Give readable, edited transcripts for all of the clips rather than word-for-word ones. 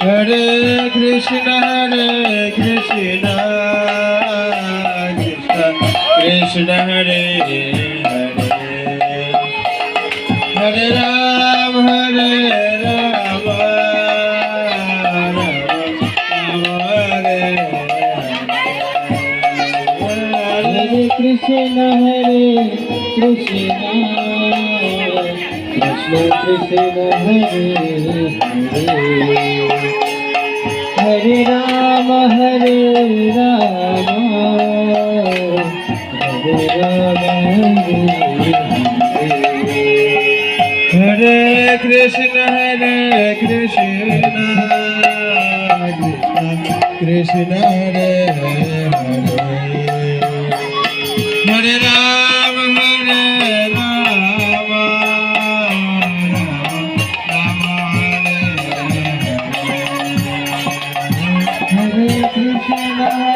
Hare Krishna Krishna Krishna Hare Hare Hare Ram Hare Ram Hare Krishna Krishna Krishna Hare Hare Hare Ram Hare Ram Hare Hare Krishna Krishna Hare Hare Hare Ram Hare Ram Hare Krishna Hare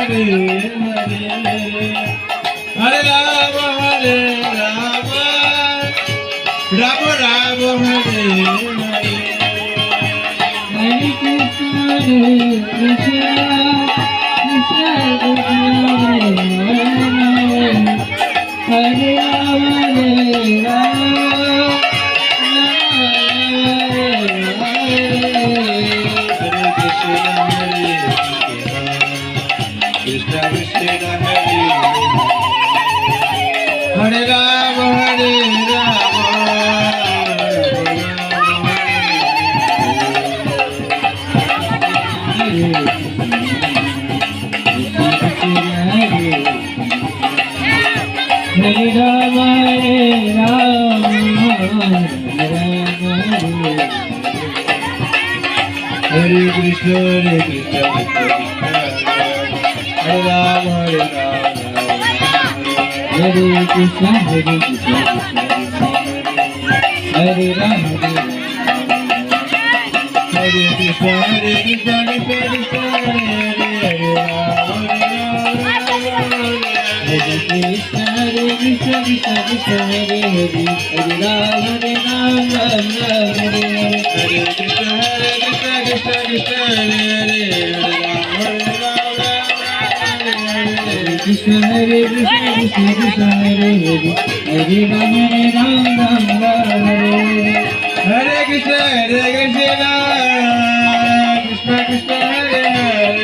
Hare Hare Rama Rama Rama Hare Hare Hare Krishna Krishna Krishna Hare Rama Krishna Krishna Hare Rama Hare Rama Hare Rama Hare Krishna Hare Rama Hare Krishna Hare Rama Hare Krishna Hare Krishna Krishna Krishna Hare Hare Hare Rama Hare Krishna Krishna Krishna Hare Krishna Hare Hare Rama Hare Rama Hare Krishna Hare Krishna